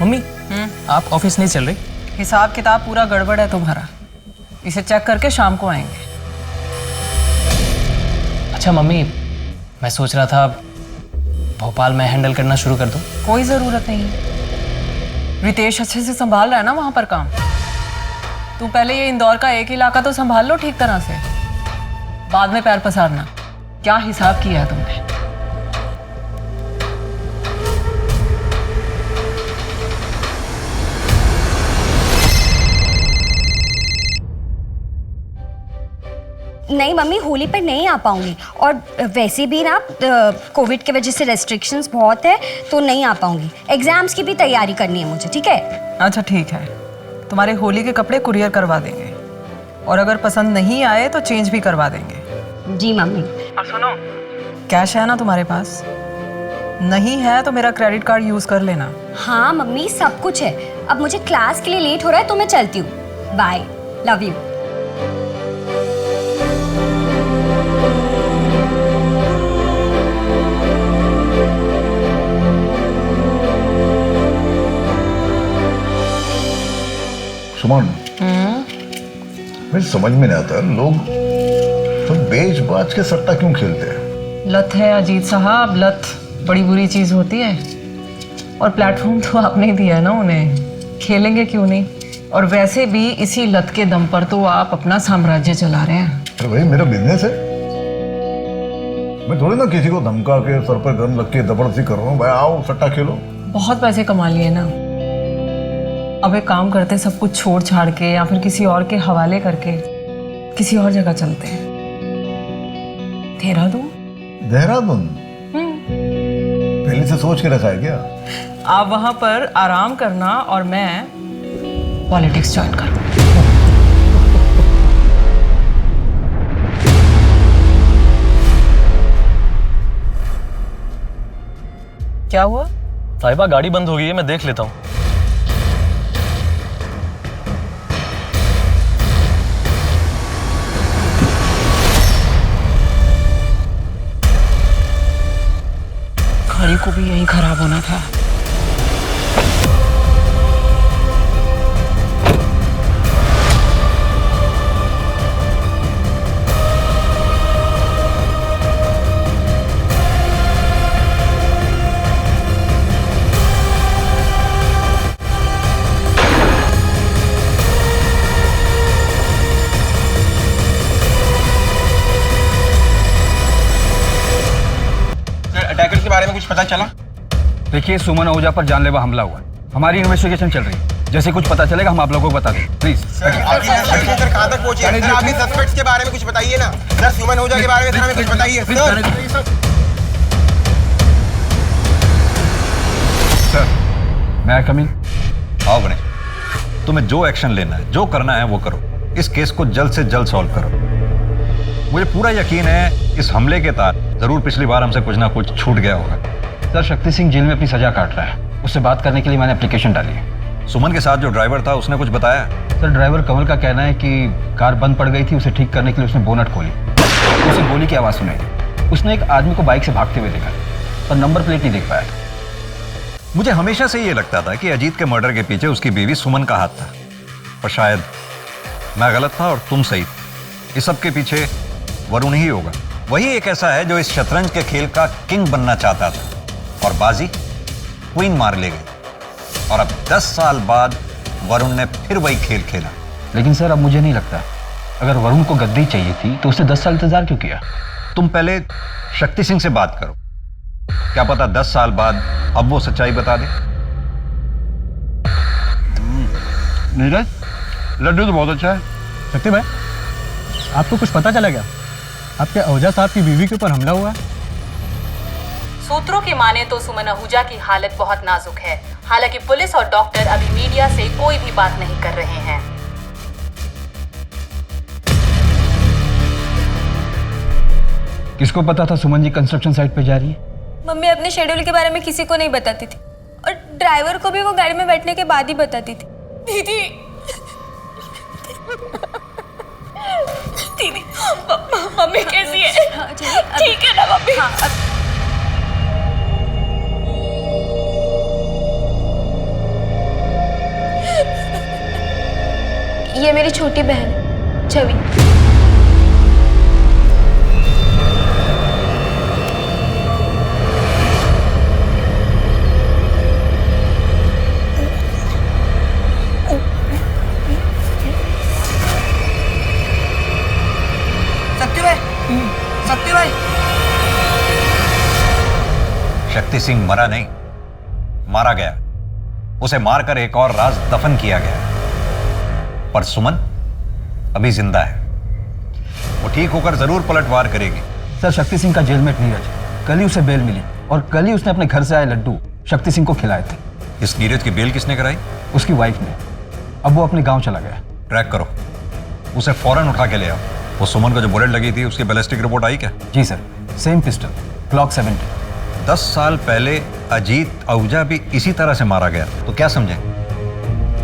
मम्मी, आप ऑफिस नहीं चल रही? हिसाब किताब पूरा गड़बड़ है तुम्हारा, इसे चेक करके शाम को आएंगे। अच्छा मम्मी, मैं सोच रहा था भोपाल में हैंडल करना शुरू कर दूं। कोई ज़रूरत नहीं है, रितेश अच्छे से संभाल रहा है ना वहाँ पर काम। तुम पहले ये इंदौर का एक इलाका तो संभाल लो ठीक तरह से, बाद में पैर पसारना। क्या हिसाब किया है तुमने? नहीं मम्मी, होली पर नहीं आ पाऊंगी, और वैसे भी ना कोविड की वजह से रेस्ट्रिक्शंस बहुत है, तो नहीं आ पाऊंगी। एग्जाम्स की भी तैयारी करनी है मुझे, ठीक है? अच्छा ठीक है, तुम्हारे होली के कपड़े कुरियर करवा देंगे, और अगर पसंद नहीं आए तो चेंज भी करवा देंगे। जी मम्मी। और सुनो, कैश है ना तुम्हारे पास? नहीं है तो मेरा क्रेडिट कार्ड यूज़ कर लेना। हाँ मम्मी, सब कुछ है। अब मुझे क्लास के लिए लेट हो रहा है, तो मैं चलती हूँ। Bye, love you. सुमन, मुझे समझ में नहीं आता, लोग तो बेच बाज के सट्टा क्यों खेलते हैं? लत है अजीत साहब, लत बड़ी बुरी चीज होती है, और प्लेटफॉर्म तो आपने ही दिया है ना उन्हें, खेलेंगे क्यों नहीं? और वैसे भी इसी लत के दम पर तो आप अपना साम्राज्य चला रहे हैं। अरे भाई, मेरा बिजनेस है, मैं थोड़ी ना किसी को धमका के सर पर गन रख के जबरदस्ती कर रहा हूँ। भाई आओ सट्टा खेलो। बहुत पैसे कमा लिए ना, अब एक काम करते, सब कुछ छोड़ छाड़ के या फिर किसी और के हवाले करके किसी और जगह चलते हैं। देहरादून। देहरादून? पहले से सोच के रखा है क्या? आप वहां पर आराम करना और मैं पॉलिटिक्स ज्वाइन करूँ। क्या हुआ? साहिबा गाड़ी बंद हो गई है, मैं देख लेता हूँ। गाड़ी को भी यहीं खराब होना था। अटैकर के बारे में कुछ पता चला? देखिए, सुमन आहूजा पर जानलेवा हमला हुआ। हमारी इन्वेस्टिगेशन चल रही है, जैसे कुछ पता चलेगा हम आप लोगों को बता दें, प्लीज। सर कहाँ तक पहुंचे हैं? सर आप सस्पेक्ट्स के बारे में कुछ बताइए ना। सर सुमन आहूजा के बारे में सर हमें कुछ बताइए सर। मैं कमिंग। आओ गणेश, तुम्हें जो एक्शन लेना है, जो करना है वो करो। इस केस को जल्द से जल्द सॉल्व करो। मुझे पूरा यकीन है इस हमले के तार जरूर पिछली बार हमसे कुछ ना कुछ छूट गया होगा। सर शक्ति सिंह जेल में अपनी सजा काट रहा है, उससे बात करने के लिए मैंने एप्लीकेशन डाली है। सुमन के साथ जो ड्राइवर था उसने कुछ बताया? सर ड्राइवर कमल का कहना है कि कार बंद पड़ गई थी, उसे ठीक करने के लिए उसने बोनट खोली, उसे गोली की आवाज़ सुनाई। उसने एक आदमी को बाइक से भागते हुए देखा पर नंबर प्लेट नहीं देख पाया। मुझे हमेशा से ये लगता था कि अजीत के मर्डर के पीछे उसकी बीवी सुमन का हाथ था, पर शायद मैं गलत था और तुम सही। इस सब के पीछे वरुण ही होगा। वही एक ऐसा है जो इस शतरंज के खेल का किंग बनना चाहता था और बाजी क्वीन मार ले गई। और अब 10 साल बाद वरुण ने फिर वही खेल खेला। लेकिन सर अब मुझे नहीं लगता, अगर वरुण को गद्दी चाहिए थी तो उसने 10 साल इंतजार क्यों किया? तुम पहले शक्ति सिंह से बात करो, क्या पता 10 साल बाद अब वो सच्चाई बता दे। नीरज, लड्डू तो बहुत अच्छा है। शक्ति भाई, आपको कुछ पता चला क्या? आपके आहूजा साहब की बीवी के ऊपर हमला हुआ है। सूत्रों की माने तो सुमन आहूजा की हालत बहुत नाजुक है। हालांकि पुलिस और डॉक्टर अभी मीडिया से कोई भी बात नहीं कर रहे हैं। किसको पता था सुमन जी कंस्ट्रक्शन साइट पे जा रही है? मम्मी अपने शेड्यूल के बारे में किसी को नहीं बताती थी और ड्राइवर को भी वो गाड़ी में बैठने के बाद ही बताती थी। दीदी दीदी मम्मी कैसी है? ठीक है ना मम्मी? ये मेरी छोटी बहन है छवि। शक्ति सिंह मरा नहीं, मारा गया। उसे मारकर एक और राज दफन किया गया। पर सुमन अभी जिंदा है, वो ठीक होकर जरूर पलटवार करेगी। सर शक्ति सिंह का जेलमेट नीरज, कल ही उसे बेल मिली और कल ही उसने अपने घर से आए लड्डू शक्ति सिंह को खिलाए थे। इस नीरज की बेल किसने कराई? उसकी वाइफ ने। अब वो अपने गांव चला गया। ट्रैक करो, उसे फौरन उठा के ले आओ। वो सुमन को जो बुलेट लगी थी उसकी बैलिस्टिक रिपोर्ट आई क्या? जी सर, सेम पिस्टल, क्लॉक 70। 10 साल पहले अजीत आहूजा भी इसी तरह से मारा गया, तो क्या समझे?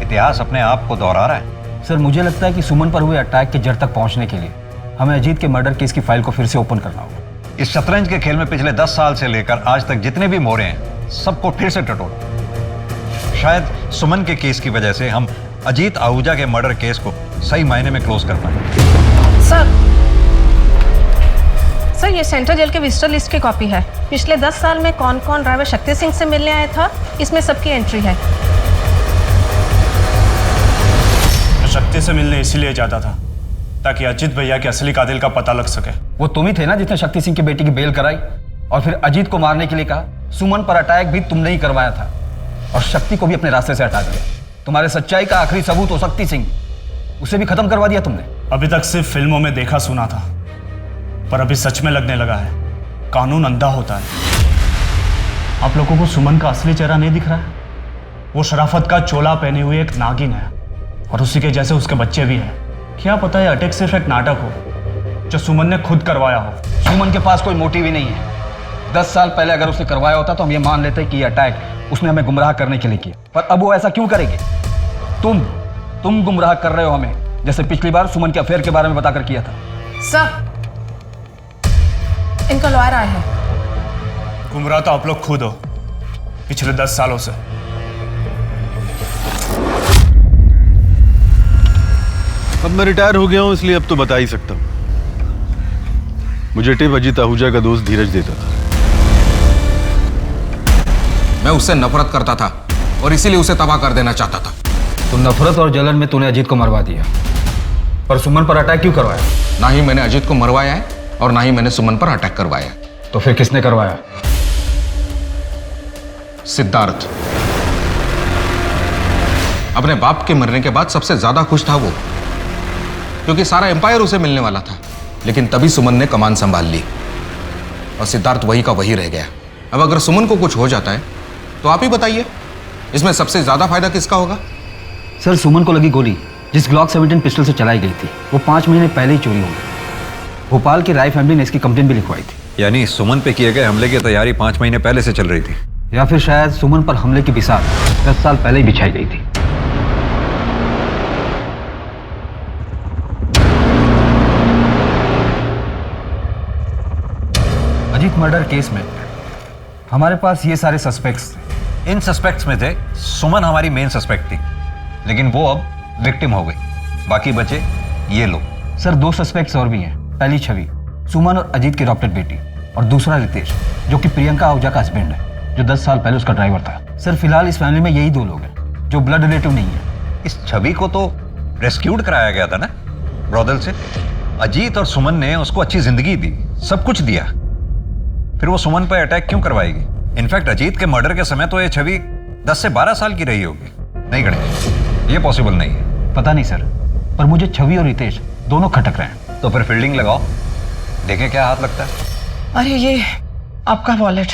इतिहास अपने आप को दोहरा रहा है। सर मुझे लगता है कि सुमन पर हुए अटैक के जड़ तक पहुंचने के लिए हमें अजीत के मर्डर केस की फाइल को फिर से ओपन करना होगा। इस शतरंज के खेल में पिछले 10 साल से लेकर आज तक जितने भी मोरे हैं सबको फिर से टटोल। शायद सुमन के केस की वजह से हम अजीत आहूजा के मर्डर केस को सही मायने में क्लोज कर पाए। सर ये सेंट्रल जेल के विजिटर लिस्ट की कॉपी है। पिछले 10 साल में कौन कौन ड्राइवर शक्ति सिंह से मिलने आया था, इसमें सबकी एंट्री है। मैं शक्ति से मिलने इसीलिए जाता था ताकि अजीत भैया के असली कातिल का पता लग सके। वो तुम ही थे ना जिसने शक्ति सिंह की बेटी की बेल कराई और फिर अजीत को मारने के लिए कहा। सुमन पर अटैक भी तुमने ही करवाया था और शक्ति को भी अपने रास्ते से हटा दिया। तुम्हारे सच्चाई का आखिरी सबूत हो शक्ति सिंह, उसे भी खत्म करवा दिया तुमने। अभी तक सिर्फ फिल्मों में देखा सुना था, पर अभी सच में लगने लगा है कानून अंधा होता है। आप लोगों को सुमन का असली चेहरा नहीं दिख रहा है? वो शराफत का चोला पहने हुए एक नागिन है और उसी के जैसे उसके बच्चे भी हैं। क्या पता है अटैक सिर्फ एक नाटक हो जो सुमन ने खुद करवाया हो। सुमन के पास कोई मोटिव ही नहीं है। 10 साल पहले अगर उसने करवाया होता तो हम ये मान लेते कि ये अटैक उसने हमें गुमराह करने के लिए किया, पर अब वो ऐसा क्यों करेगी? तुम गुमराह कर रहे हो हमें, जैसे पिछली बार सुमन के अफेयर के बारे में बताकर किया था। सर इनका लॉयर आया है। गुमराह तो आप लोग खुद हो पिछले 10 सालों से। अब मैं रिटायर हो गया हूं इसलिए अब तो बता ही सकता हूं। मुझे टिप अजीत आहूजा का दोस्त धीरज देता था। मैं उससे नफरत करता था और इसीलिए उसे तबाह कर देना चाहता था। तो नफरत और जलन में तूने अजीत को मरवा दिया, पर सुमन पर अटैक क्यों करवाया? ना ही मैंने अजीत को मरवाया है और ना ही मैंने सुमन पर अटैक करवाया। तो फिर किसने करवाया? सिद्धार्थ। अपने बाप के मरने के बाद सबसे ज्यादा खुश था वो, क्योंकि सारा एम्पायर उसे मिलने वाला था। लेकिन तभी सुमन ने कमान संभाल ली और सिद्धार्थ वही का वही रह गया। अब अगर सुमन को कुछ हो जाता है तो आप ही बताइए, इसमें सबसे ज्यादा फायदा किसका होगा? सर, सुमन को लगी गोली जिस ग्लॉक 17 पिस्टल से चलाई गई थी, वो 5 महीने पहले ही चोरी हो गई। भोपाल की राय फैमिली ने इसकी कंप्लेंट भी लिखवाई थी। यानी सुमन पे किए गए हमले की तैयारी 5 महीने पहले से चल रही थी, या फिर शायद सुमन पर हमले की बिसात 10 साल पहले ही बिछाई गई थी। अजीत मर्डर केस में हमारे पास ये सारे सस्पेक्ट्स थे। इन सस्पेक्ट्स में थे सुमन हमारी मेन सस्पेक्ट थी, लेकिन वो अब विक्टिम हो गई। बाकी बचे ये लोग। सर, 2 सस्पेक्ट्स और भी हैं। पहली छवि, सुमन और अजीत की अडॉप्टेड बेटी, और दूसरा रितेश, जो कि प्रियंका आहूजा का हस्बैंड है, जो 10 साल पहले उसका ड्राइवर था। सर, फिलहाल इस फैमिली में यही 2 लोग हैं जो ब्लड रिलेटिव नहीं है। इस छवि को तो रेस्क्यूड कराया गया था ना ब्रॉदल से। अजीत और सुमन ने उसको अच्छी जिंदगी दी, सब कुछ दिया, फिर वो सुमन पर अटैक क्यों करवाएगी? इनफैक्ट अजीत के मर्डर के समय तो ये छवि 10 से 12 साल की रही होगी। नहीं गणेश, ये पॉसिबल नहीं है। पता नहीं सर, पर मुझे छवि और रितेश दोनों खटक रहे हैं। तो फिर फील्डिंग लगाओ, देखें क्या हाथ लगता है। अरे ये आपका वॉलेट।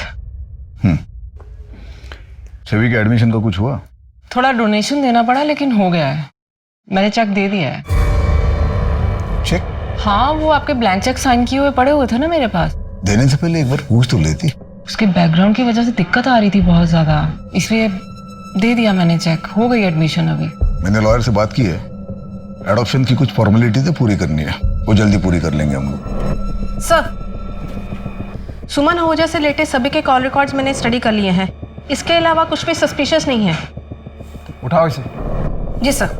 छवि के एडमिशन का कुछ हुआ? थोड़ा डोनेशन देना पड़ा, लेकिन हो गया है। मैंने चेक दे दिया है। चेक? हाँ, वो आपके ब्लैंक चेक साइन किए हुए पड़े हुए थे ना मेरे पास। देने से पहले एक बार पूछ तो लेती। उसके बैकग्राउंड की वजह से दिक्कत आ रही थी बहुत ज्यादा, इसलिए दे दिया मैंने चेक। हो गई एडमिशन अभी। मैंने लॉयर से बात की है, एडॉप्शन की कुछ फॉर्मेलिटी तो पूरी करनी है, वो जल्दी पूरी कर लेंगे हम लोग। सर, सुमन आहूजा से लेटेस्ट सभी के कॉल रिकॉर्ड्स मैंने स्टडी कर लिए हैं। इसके अलावा कुछ भी सस्पिशियस नहीं है। उठाओ इसे। जी सर।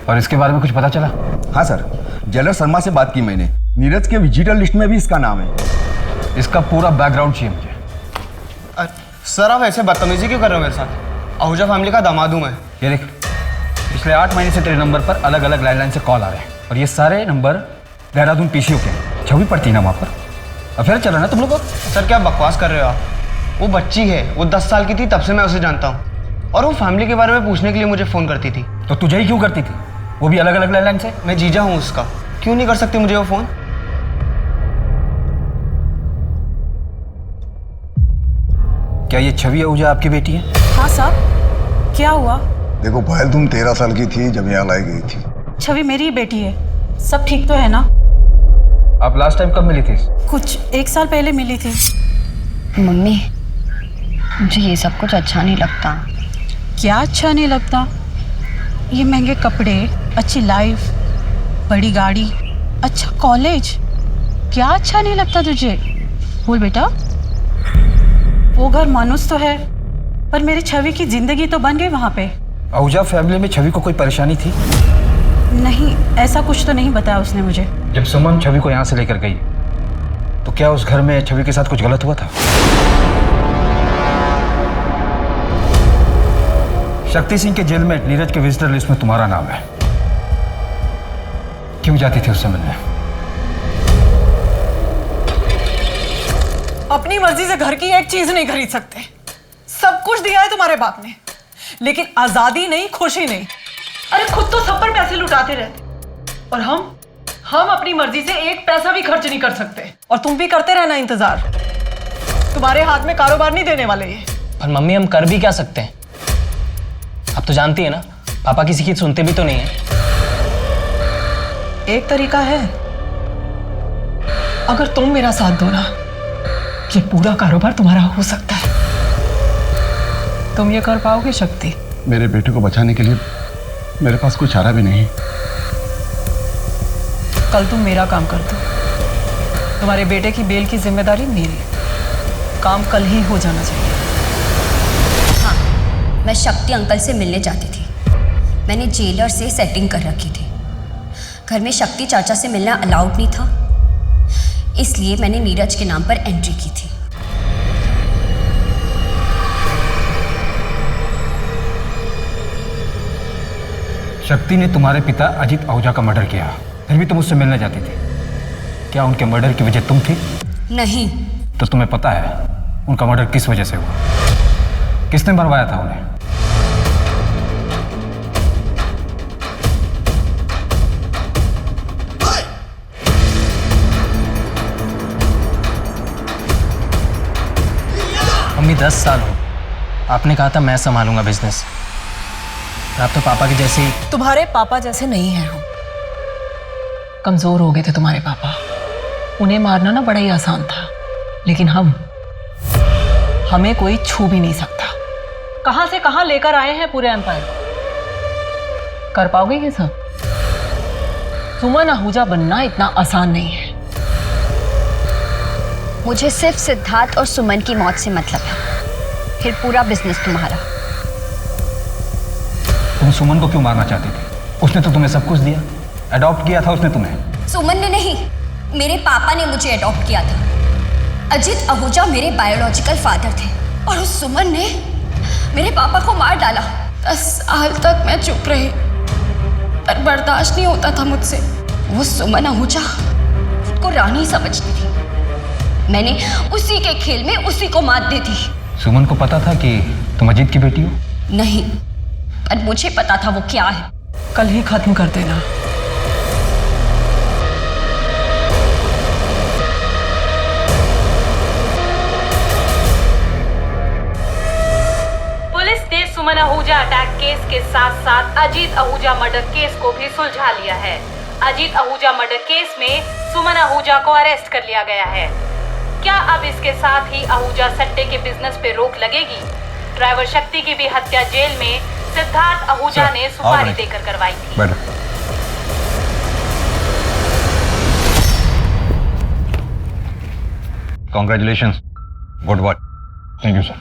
और इसके बारे में कुछ पता चला? हाँ सर, जेलर शर्मा से बात की मैंने। नीरज के विजिटर लिस्ट में भी इसका नाम है। इसका पूरा बैकग्राउंड चाहिए मुझे। सर, आप ऐसे बदतमीजी क्यों कर रहे हो मेरे साथ? आहूजा फैमिली का दामाद हूं मैं। ये देख, पिछले 8 महीने से तेरे नंबर पर अलग अलग लैंडलाइन से कॉल आ रहे हैं, और ये सारे नंबर देहरादून पीसीओ के हैं। छवि पड़ती है ना वहाँ पर। अफेयर चल रहा ना तुम लोग? सर, क्या बकवास कर रहे हो आप? वो बच्ची है, वो 10 साल की थी तब से मैं उसे जानता हूँ, और वो फैमिली के बारे में पूछने के लिए मुझे फ़ोन करती थी। तो तुझे ही क्यों करती थी? वो भी अलग अलग लैंडलाइन से? मैं जीजा हूँ उसका, क्यों नहीं कर सकती मुझे वो फ़ोन? क्या ये छवि आहूजा आपकी बेटी है? हाँ साहब, क्या हुआ? देखो पायल, तुम 13 साल की थी जब यहाँ लाई गई थी। छवि मेरी बेटी है। सब ठीक तो है ना? आप लास्ट टाइम कब मिली थी? कुछ 1 साल पहले मिली थी। मम्मी, मुझे ये सब कुछ अच्छा नहीं लगता। क्या अच्छा नहीं लगता? ये महंगे कपड़े, अच्छी लाइफ, बड़ी गाड़ी, अच्छा कॉलेज, क्या अच्छा नहीं लगता तुझे? बोल बेटा। वो घर मानुस तो है, पर मेरी छवि की जिंदगी तो बन गई वहाँ पे। आहूजा फैमिली में छवि को कोई परेशानी थी? नहीं, ऐसा कुछ तो नहीं बताया उसने मुझे। जब सुमन छवि को यहाँ से लेकर गई, तो क्या उस घर में छवि के साथ कुछ गलत हुआ था? शक्ति सिंह के जेल में नीरज के विजिटर लिस्ट में तुम्हारा नाम है। क्यों जाती थी उस समय में? अपनी मर्जी से घर की एक चीज नहीं खरीद सकते। सब कुछ दिया है तुम्हारे बाप ने, लेकिन आजादी नहीं, खुशी नहीं। अरे खुद तो सब पर पैसे लुटाते रहते, और हम अपनी मर्जी से एक पैसा भी खर्च नहीं कर सकते। और तुम भी करते रहना इंतजार। तुम्हारे हाथ में कारोबार नहीं देने वाले ये। पर मम्मी, हम कर भी क्या सकते हैं? आप तो जानती है ना, पापा किसी की सुनते भी तो नहीं है। एक तरीका है, अगर तुम मेरा साथ दो ना, ये पूरा कारोबार तुम्हारा हो सकता है। तुम ये कर पाओगे शक्ति? मेरे बेटे को बचाने के लिए मेरे पास कोई चारा भी नहीं। कल तुम मेरा काम कर दो, तुम्हारे बेटे की बेल की जिम्मेदारी मेरी। काम कल ही हो जाना चाहिए। हाँ, मैं शक्ति अंकल से मिलने जाती थी। मैंने जेलर से सेटिंग कर रखी थी। घर में शक्ति चाचा से मिलना अलाउड नहीं था, इसलिए मैंने नीरज के नाम पर एंट्री की थी। शक्ति ने तुम्हारे पिता अजीत आहूजा का मर्डर किया, फिर भी तुम उससे मिलने जाती थी। क्या उनके मर्डर की वजह तुम थी? नहीं। तो तुम्हें पता है उनका मर्डर किस वजह से हुआ? किसने मरवाया था उन्हें? मम्मी 10 साल हो, आपने कहा था मैं संभालूंगा बिजनेस। आप तो पापा के जैसे ही। तुम्हारे पापा जैसे नहीं हैं हम। कमजोर हो गए थे तुम्हारे पापा, उन्हें मारना ना बड़ा ही आसान था, लेकिन हमें कोई छू भी नहीं सकता। कहां से कहां लेकर आए हैं पूरे एम्पायर को। कर पाओगे ये सब? सुमन आहूजा बनना इतना आसान नहीं है। मुझे सिर्फ सिद्धार्थ और सुमन की मौत से मतलब है, फिर पूरा बिजनेस तुम्हारा। तुम सुमन को क्यों मारना चाहती थी? उसने तो तुम्हें सब कुछ दिया, अडॉप्ट किया था उसने तुम्हें। सुमन ने नहीं, मेरे पापा ने मुझे अडॉप्ट किया था। अजीत आहूजा मेरे बायोलॉजिकल फादर थे और उस सुमन ने मेरे पापा को मार डाला। 10 साल तक मैं चुप रही, पर बर्दाश्त नहीं होता था मुझसे। वो सुमन आहूजा खुद को रानी समझती थी, मैंने उसी के खेल में उसी को मात दी थी। सुमन को पता था कि तुम अजीत की बेटी हो? नहीं, पर मुझे पता था वो क्या है। कल ही खत्म कर देना। पुलिस ने सुमन आहूजा अटैक केस के साथ साथ अजीत आहूजा मर्डर केस को भी सुलझा लिया है। अजीत आहूजा मर्डर केस में सुमन आहूजा को अरेस्ट कर लिया गया है। क्या अब इसके साथ ही आहूजा सट्टे के बिजनेस पे रोक लगेगी? ड्राइवर शक्ति की भी हत्या जेल में सिद्धार्थ आहूजा ने सुपारी देकर करवाई थी। Congratulations, good work. Thank you sir.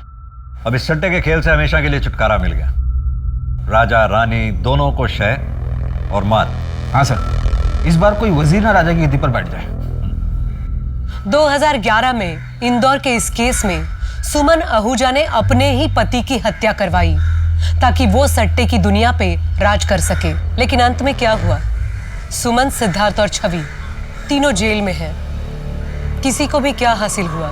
अब इस सट्टे के खेल से हमेशा के लिए छुटकारा मिल गया। राजा रानी दोनों को शय और मात। हाँ सर, इस बार कोई वजीर ना राजा की गद्दी पर बैठ जाए। 2011 में इंदौर के इस केस में सुमन आहूजा ने अपने ही पति की हत्या करवाई ताकि वो सट्टे की दुनिया पे राज कर सके। लेकिन अंत में क्या हुआ? सुमन, सिद्धार्थ और छवि तीनों जेल में हैं। किसी को भी क्या हासिल हुआ?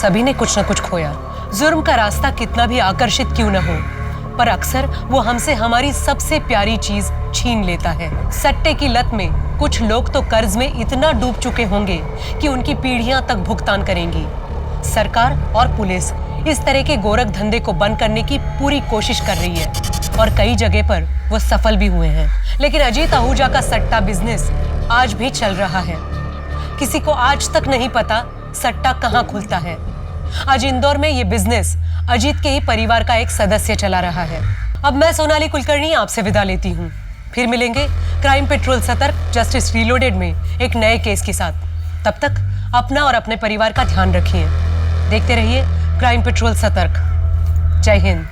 सभी ने कुछ न कुछ खोया। जुर्म का रास्ता कितना भी आकर्षित क्यों न हो, पर अक्सर वो हमसे हमारी सबसे प्यारी चीज छीन लेता है। सट्टे की लत में कुछ लोग तो कर्ज में इतना डूब चुके होंगे कि उनकी पीढ़ियां तक भुगतान करेंगी। सरकार और पुलिस इस तरह के गोरख धंधे को बंद करने की पूरी कोशिश कर रही है और कई जगह पर वो सफल भी हुए हैं। लेकिन अजीत आहूजा का सट्टा बिजनेस आज भी चल रहा है। किसी को आज तक नहीं पता सट्टा कहाँ खुलता है। आज इंदौर में ये बिजनेस अजीत के ही परिवार का एक सदस्य चला रहा है। अब मैं सोनाली कुलकर्णी आपसे विदा लेती हूँ। फिर मिलेंगे क्राइम पेट्रोल सतर्क जस्टिस रीलोडेड में एक नए केस के साथ। तब तक अपना और अपने परिवार का ध्यान रखिए। देखते रहिए क्राइम पेट्रोल सतर्क। जय हिंद।